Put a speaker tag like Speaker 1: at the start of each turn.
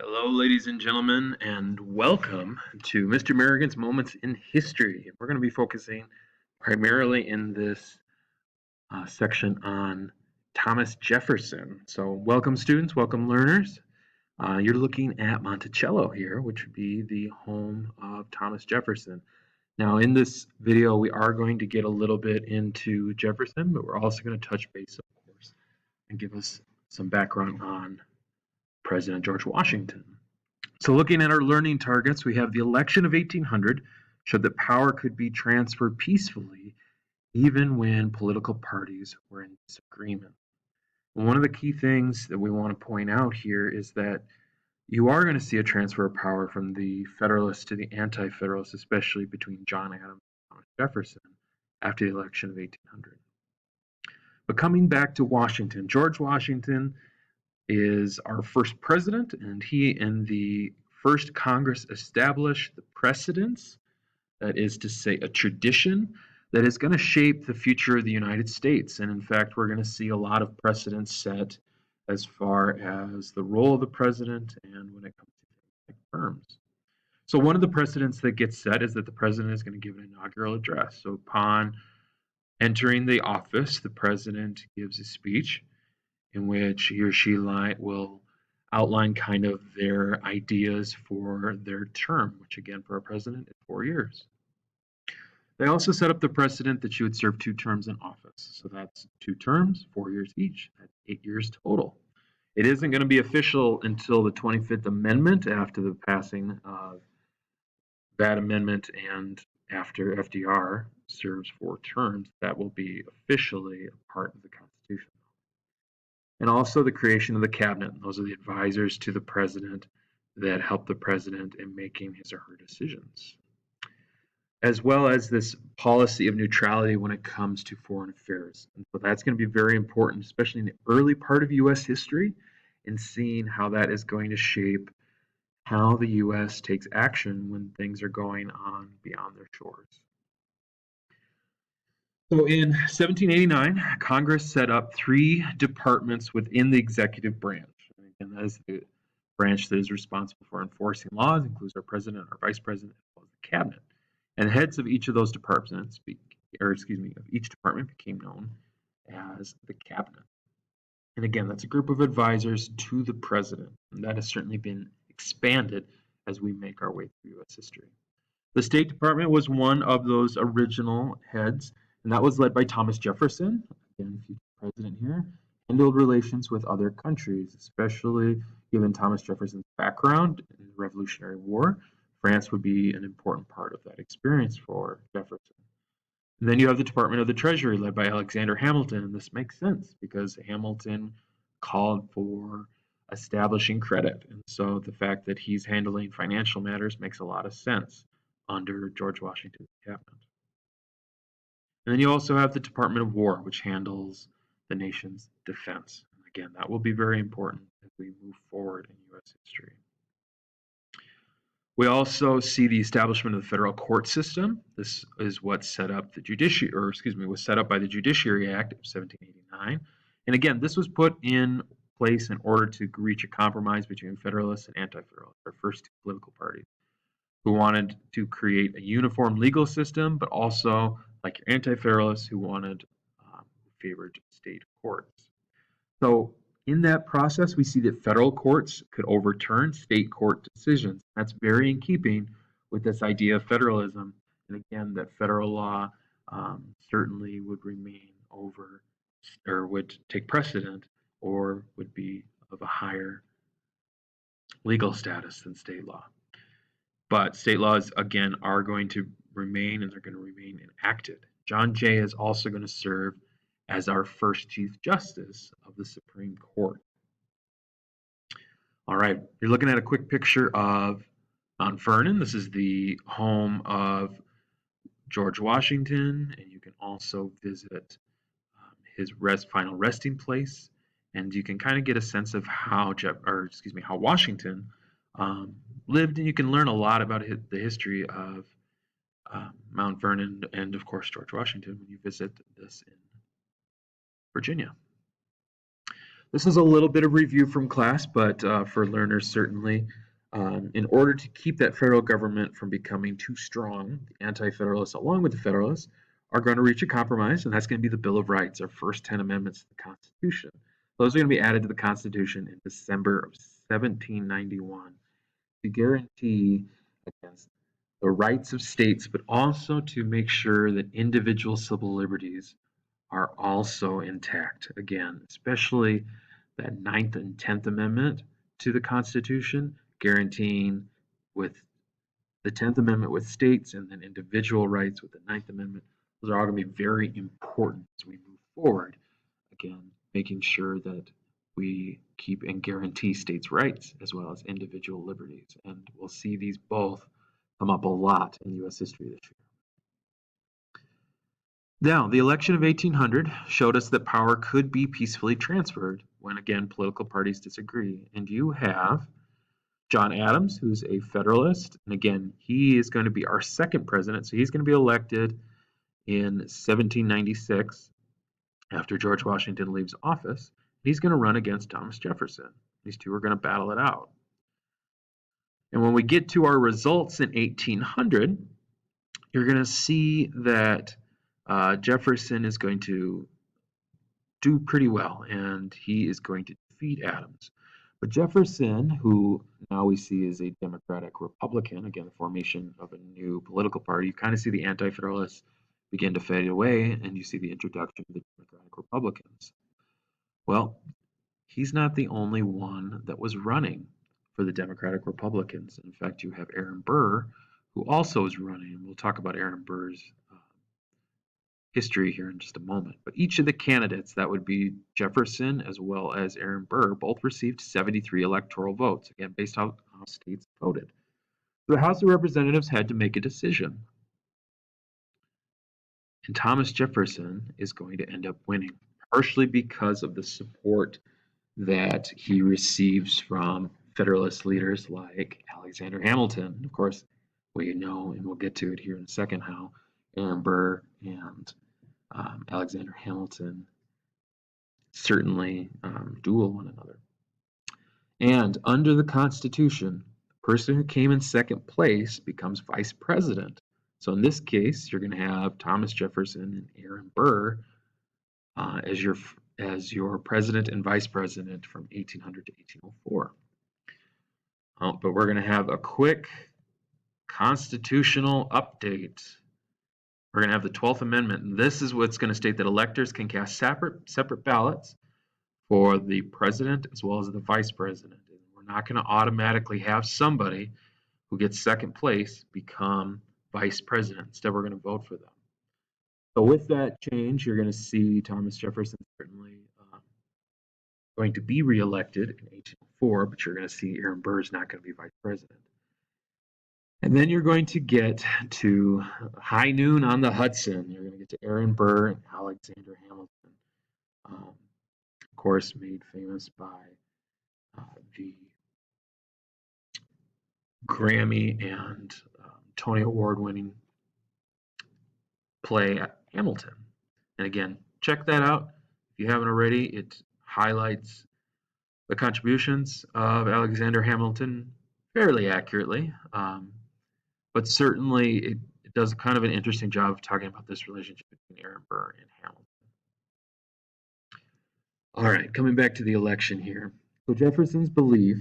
Speaker 1: Hello, ladies and gentlemen, and welcome to Mr. Merrigan's Moments in History. We're going to be focusing primarily in this section on Thomas Jefferson. So, welcome, students, welcome, learners. You're looking at Monticello here, which would be the home of Thomas Jefferson. Now, in this video, we are going to get a little bit into Jefferson, but we're also going to touch base, of course, and give us some background on President George Washington. So looking at our learning targets, we have the election of 1800 showed that power could be transferred peacefully even when political parties were in disagreement. And one of the key things that we want to point out here is that you are going to see a transfer of power from the Federalists to the Anti-Federalists, especially between John Adams and Thomas Jefferson after the election of 1800. But coming back to Washington, George Washington is our first president, and he and the first Congress established the precedents, that is to say, a tradition that is going to shape the future of the United States. And in fact, we're going to see a lot of precedents set as far as the role of the president and when it comes to things like terms. So one of the precedents that gets set is that the president is going to give an inaugural address. So upon entering the office, the president gives a speech in which he or she will outline kind of their ideas for their term, which again for a president is 4 years. They also set up the precedent that you would serve 2 terms in office. So that's 2 terms, 4 years each. That's 8 years total. It isn't going to be official until the 25th Amendment after the passing of that amendment, and after FDR serves 4 terms, that will be officially a part of the Constitution. And also the creation of the cabinet. Those are the advisors to the president that help the president in making his or her decisions, as well as this policy of neutrality when it comes to foreign affairs. And so that's going to be very important, especially in the early part of U.S. history, in seeing how that is going to shape how the U.S. takes action when things are going on beyond their shores. So in 1789, Congress set up 3 departments within the executive branch. And that is the branch that is responsible for enforcing laws, includes our president, our vice president, as well as the cabinet. And the heads of each of those departments, of each department became known as the cabinet. And again, that's a group of advisors to the president. And that has certainly been expanded as we make our way through U.S. history. The State Department was one of those original heads, and that was led by Thomas Jefferson, again, future president here, handled relations with other countries, especially given Thomas Jefferson's background in the Revolutionary War. France would be an important part of that experience for Jefferson. And then you have the Department of the Treasury led by Alexander Hamilton, and this makes sense because Hamilton called for establishing credit. And so the fact that he's handling financial matters makes a lot of sense under George Washington's cabinet. And then you also have the Department of War, which handles the nation's defense. And again, that will be very important as we move forward in U.S. history. We also see the establishment of the federal court system. This is what set up the was set up by the Judiciary Act of 1789. And again, this was put in place in order to reach a compromise between Federalists and Anti-Federalists, our first 2 political parties, who wanted to create a uniform legal system, but also, like your Anti-Federalists, who favored state courts. So in that process, we see that federal courts could overturn state court decisions. That's very in keeping with this idea of federalism. And again, that federal law certainly would remain over, or would take precedent, or would be of a higher legal status than state law. But state laws, again, are going to remain, and they're going to remain enacted. John Jay is also going to serve as our first Chief Justice of the Supreme Court. All right, you're looking at a quick picture of Mount Vernon. This is the home of George Washington, and you can also visit his final resting place, and you can kind of get a sense of how Washington lived, and you can learn a lot about the history of Mount Vernon and, of course, George Washington when you visit this in Virginia. This is a little bit of review from class, but for learners certainly. In order to keep that federal government from becoming too strong, the Anti-Federalists, along with the Federalists, are going to reach a compromise, and that's going to be the Bill of Rights, our first 10 amendments to the Constitution. Those are going to be added to the Constitution in December of 1791 to guarantee against the rights of states, but also to make sure that individual civil liberties are also intact. Again, especially that Ninth and 10th Amendment to the Constitution, guaranteeing with the 10th Amendment with states and then individual rights with the Ninth Amendment. Those are all going to be very important as we move forward. Again, making sure that we keep and guarantee states' rights as well as individual liberties. And we'll see these both come up a lot in U.S. history this year. Now, the election of 1800 showed us that power could be peacefully transferred when, again, political parties disagree. And you have John Adams, who's a Federalist. And again, he is going to be our second president. So he's going to be elected in 1796 after George Washington leaves office. He's going to run against Thomas Jefferson. These two are going to battle it out. And when we get to our results in 1800, you're going to see that Jefferson is going to do pretty well, and he is going to defeat Adams. But Jefferson, who now we see is a Democratic Republican, again, the formation of a new political party, you kind of see the Anti-Federalists begin to fade away, and you see the introduction of the Democratic Republicans. Well, he's not the only one that was running for the Democratic Republicans. In fact, you have Aaron Burr, who also is running, and we'll talk about Aaron Burr's history here in just a moment. But each of the candidates, that would be Jefferson as well as Aaron Burr, both received 73 electoral votes, again, based on how states voted. The House of Representatives had to make a decision. And Thomas Jefferson is going to end up winning, partially because of the support that he receives from Federalist leaders like Alexander Hamilton. Of course, we know, and we'll get to it here in a second, how Aaron Burr and Alexander Hamilton certainly duel one another. And under the Constitution, the person who came in second place becomes vice president. So in this case, you're going to have Thomas Jefferson and Aaron Burr as your president and vice president from 1800 to 1804. But we're going to have a quick constitutional update. We're going to have the 12th Amendment. And this is what's going to state that electors can cast separate ballots for the president as well as the vice president. And we're not going to automatically have somebody who gets second place become vice president. Instead, we're going to vote for them. So with that change, you're going to see Thomas Jefferson certainly going to be reelected in 1804, but you're going to see Aaron Burr is not going to be vice president. And then you're going to get to high noon on the Hudson. You're going to get to Aaron Burr and Alexander Hamilton, of course, made famous by the Grammy and Tony Award-winning play Hamilton. And again, check that out if you haven't already. It highlights the contributions of Alexander Hamilton fairly accurately, but certainly it does kind of an interesting job of talking about this relationship between Aaron Burr and Hamilton. All right, coming back to the election here. So Jefferson's belief